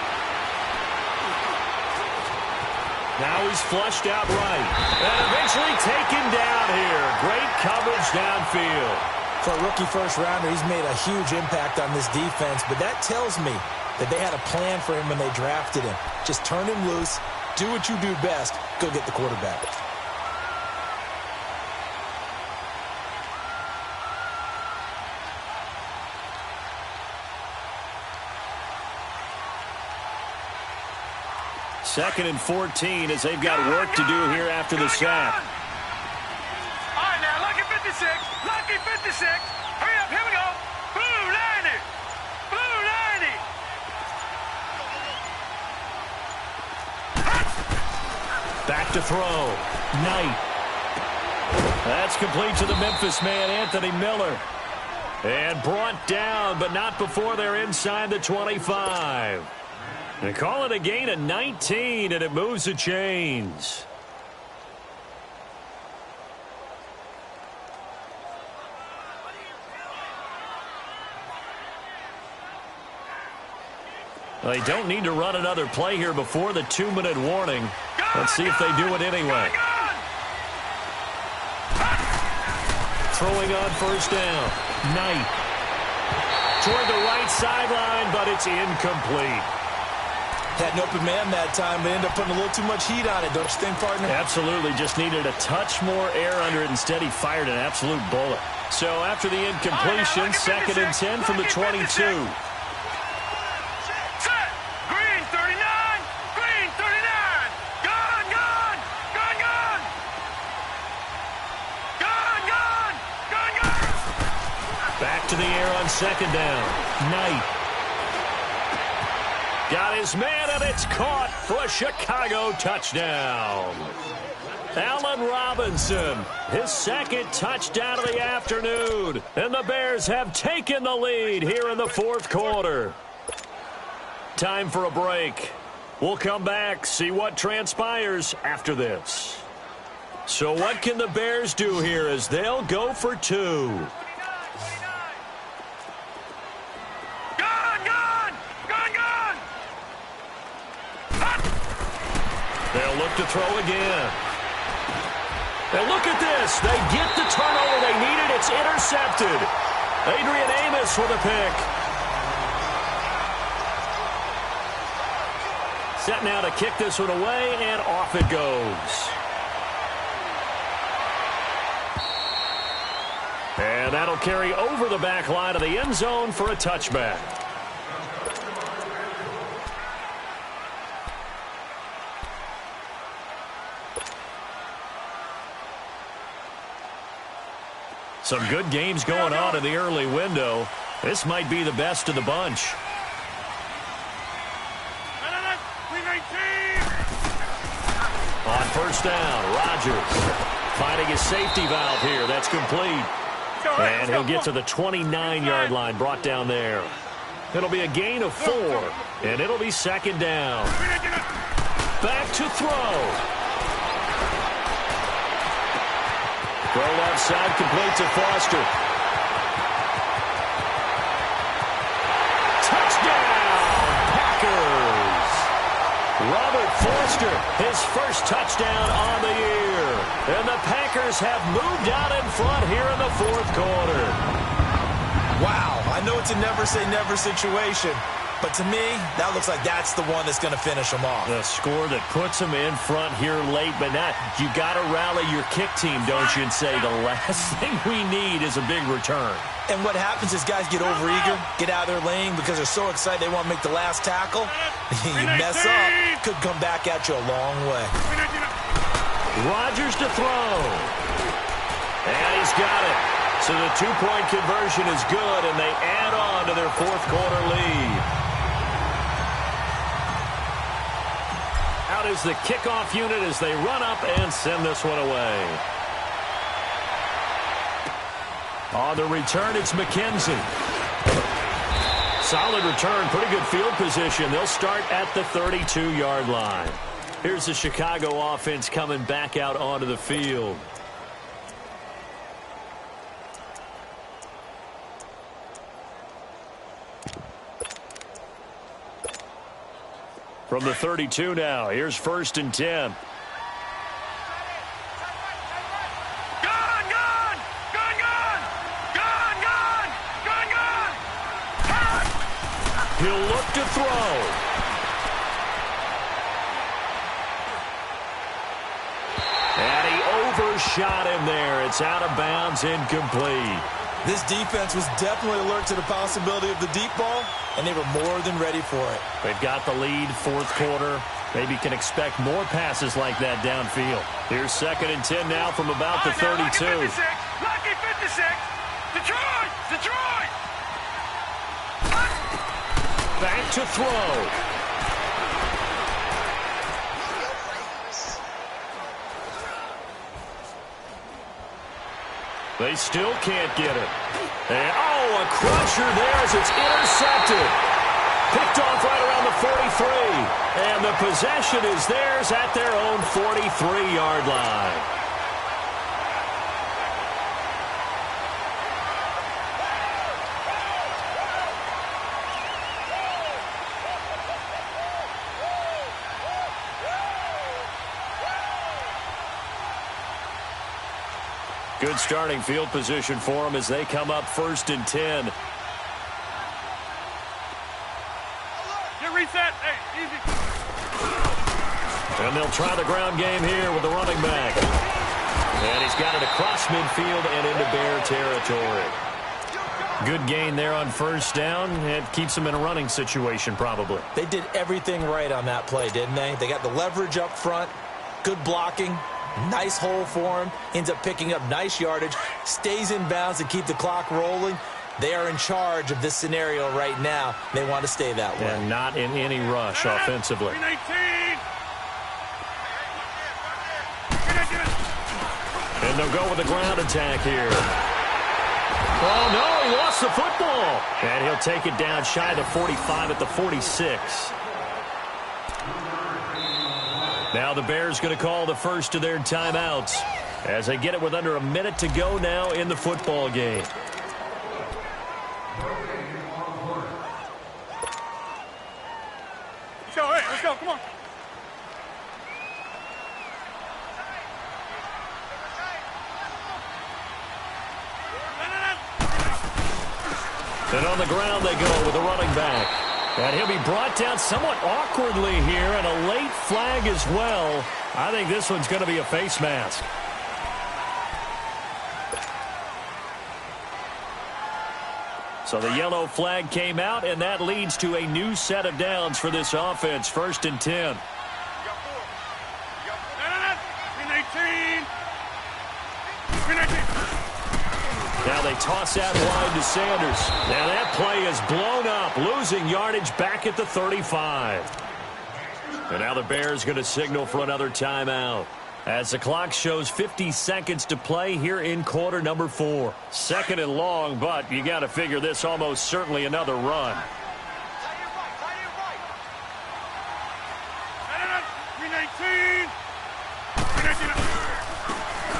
Now he's flushed out right. And eventually taken down here. Great coverage downfield. For a rookie first-rounder, he's made a huge impact on this defense, but that tells me that they had a plan for him when they drafted him. Just turn him loose, do what you do best, go get the quarterback. Second and 14 as they've got work to do here after the sack. All right, now, lucky 56. Hurry up, here we go. Blue 90. Back to throw. Knight. That's complete to the Memphis man, Anthony Miller. And brought down, but not before they're inside the 25. They call it a gain of 19, and it moves the chains. They don't need to run another play here before the 2-minute warning. Let's see if they do it anyway. Throwing on first down. Knight. Toward the right sideline, but it's incomplete. Had an open man that time, but ended up putting a little too much heat on it, don't you think, partner? Absolutely. Just needed a touch more air under it. Instead, he fired an absolute bullet. So after the incompletion, second and 10 from the 22. Green 39. Gun. Back to the air on second down. Knight. Got his man, and it's caught for a Chicago touchdown. Allen Robinson, his second touchdown of the afternoon. And the Bears have taken the lead here in the fourth quarter. Time for a break. We'll come back, see what transpires after this. So what can the Bears do here as they'll go for 2? They'll look to throw again. And look at this. They get the turnover they needed. It's intercepted. Adrian Amos with a pick. Set now to kick this one away, and off it goes. And that'll carry over the back line of the end zone for a touchback. Some good games going on in the early window. This might be the best of the bunch. On first down, Rodgers finding his safety valve here. That's complete. And he'll get to the 29-yard line, brought down there. It'll be a gain of 4, and it'll be second down. Back to throw. Thrown outside, complete to Foster. Touchdown, Packers! Robert Foster, his first touchdown on the year. And the Packers have moved out in front here in the fourth quarter. Wow, I know it's a never-say-never situation, But to me, that looks like that's the one that's going to finish them off. The score that puts them in front here late, but not. You got to rally your kick team, don't you, and say the last thing we need is a big return. And what happens is guys get overeager, get out of their lane because they're so excited they want to make the last tackle. You mess up, could come back at you a long way. Rodgers to throw. And he's got it. So the two-point conversion is good, and they add on to their fourth-quarter lead. Out is the kickoff unit as they run up and send this one away. On the return, it's McKenzie. Solid return, pretty good field position. They'll start at the 32-yard line. Here's the Chicago offense coming back out onto the field. From the 32 now, here's 1st and 10. He'll look to throw. And he overshot him there. It's out of bounds, incomplete. This defense was definitely alert to the possibility of the deep ball, and they were more than ready for it. They've got the lead, fourth quarter. Maybe can expect more passes like that downfield. Here's 2nd and 10 now from about the 32. Lucky 56. Detroit! Detroit! Back to throw. They still can't get it. And, a crusher there as it's intercepted. Picked off right around the 43. And the possession is theirs at their own 43-yard line. Good starting field position for them as they come up 1st and 10. Get reset. Hey, easy. And they'll try the ground game here with the running back. And he's got it across midfield and into Bear territory. Good gain there on 1st down. It keeps them in a running situation probably. They did everything right on that play, didn't they? They got the leverage up front, good blocking. Nice hole for him. Ends up picking up nice yardage. Stays in bounds to keep the clock rolling. They are in charge of this scenario right now. They want to stay that way. And not in any rush offensively. And they'll go with the ground attack here. Oh, no, he lost the football. And he'll take it down shy of the 45 at the 46. Now the Bears going to call the first of their timeouts as they get it with under a minute to go now in the football game. Let's go, come on. And on the ground they go with the running back. And he'll be brought down somewhat awkwardly here, and a late flag as well. I think this one's going to be a face mask. So the yellow flag came out, and that leads to a new set of downs for this offense. 1st and 10. Now they toss that wide to Sanders. Now that play is blown up, losing yardage back at the 35. And now the Bears going to signal for another timeout as the clock shows 50 seconds to play here in quarter number 4. 2nd and long, but you got to figure this almost certainly another run.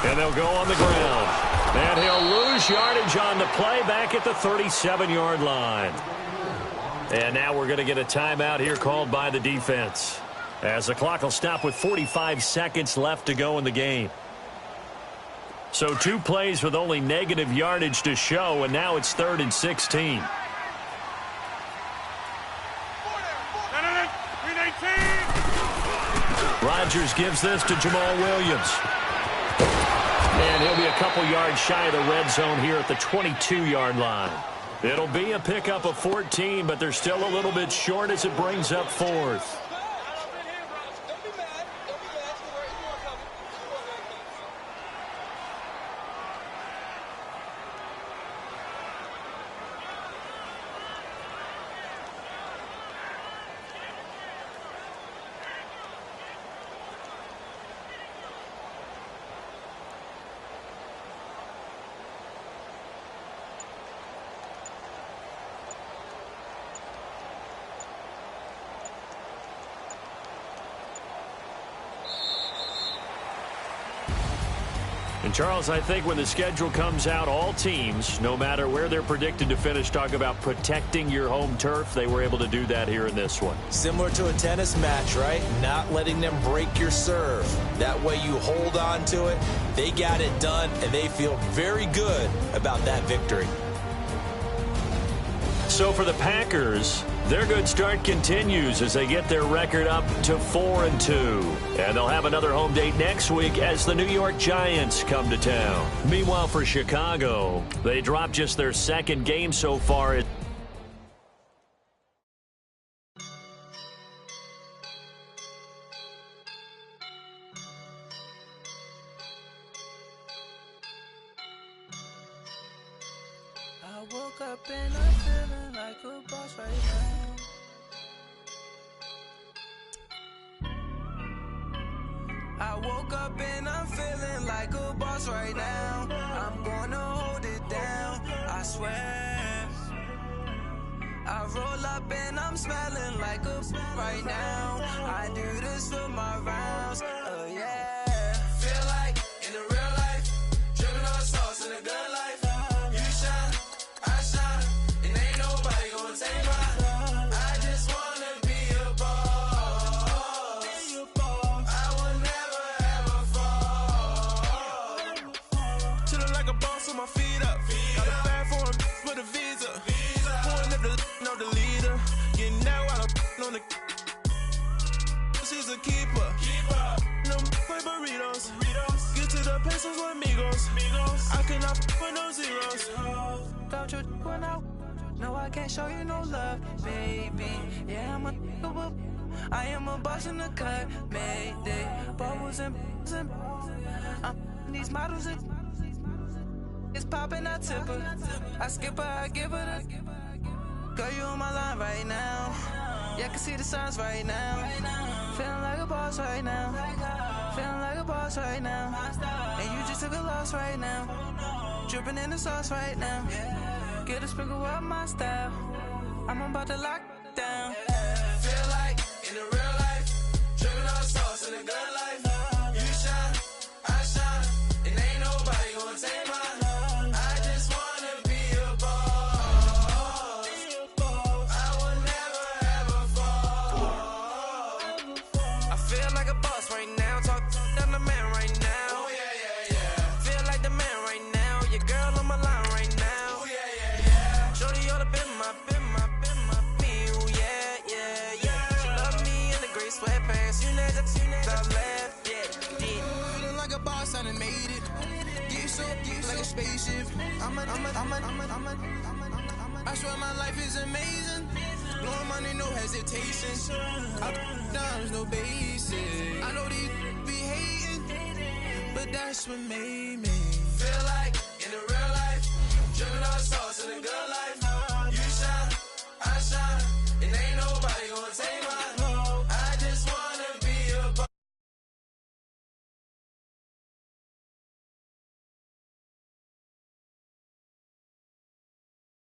And they'll go on the ground. And he'll lose yardage on the play back at the 37-yard line. And now we're going to get a timeout here called by the defense, as the clock will stop with 45 seconds left to go in the game. So 2 plays with only negative yardage to show, and now it's 3rd and 16. Rodgers gives this to Jamal Williams. And he'll be a couple yards shy of the red zone here at the 22-yard line. It'll be a pickup of 14, but they're still a little bit short as it brings up fourth. And, Charles, I think when the schedule comes out, all teams, no matter where they're predicted to finish, talk about protecting your home turf. They were able to do that here in this one. Similar to a tennis match, right? Not letting them break your serve. That way you hold on to it. They got it done, and they feel very good about that victory. So for the Packers, their good start continues as they get their record up to 4-2. And they'll have another home date next week as the New York Giants come to town. Meanwhile, for Chicago, they dropped just their second game so far. I woke up and I'm feeling like a boss right now. I woke up and I'm feeling like a boss right now. I'm gonna hold it down, I swear. I roll up and I'm smelling like a right now. I do this for my rounds, yeah. Feel like in the real life, dripping on sauce in a good life. You shine, I shine, and ain't nobody gonna take mine. I just wanna be a boss. I will never ever fall. Chillin' like a boss with my feet up. Got a bag for him with a visa. Pulling up the leader. Getting out while I'm on the. She's a keeper. No play burritos. Get to the pesos with amigos. I cannot with no zeros. Don't you run out? No, I can't show you no love, baby. Yeah, I am a boss in the cut, mayday. Bubbles and these models it's popping, I tip her. I skip her, I give her the. Girl, you on my line right now. Yeah, I can see the signs right now. Feeling like a boss right now. Feeling like a boss right now. And you just took a loss right now. Dripping in the sauce right now. Get a sprinkle up my style. I'm about to lock down. Feel like in the real life, dripping on sauce in a good life. You shine, I shine, and ain't nobody gonna take mine. I just wanna be a boss. I will never ever fall. I feel like a boss right now. Talk to the man right now. Oh yeah. Feel like the man right now. Your girl on my line right now. Oh yeah. Shorty oughta been my me. Oh yeah. She love me in the gray sweatpants. You never left yet. Feeling like a boss, I done made it. Get so like a spaceship. I swear my life is amazing. Blowing money, no hesitation. I down, no basic. I know these be hating, but that's what made me feel like in the real life, dripping on sauce in a good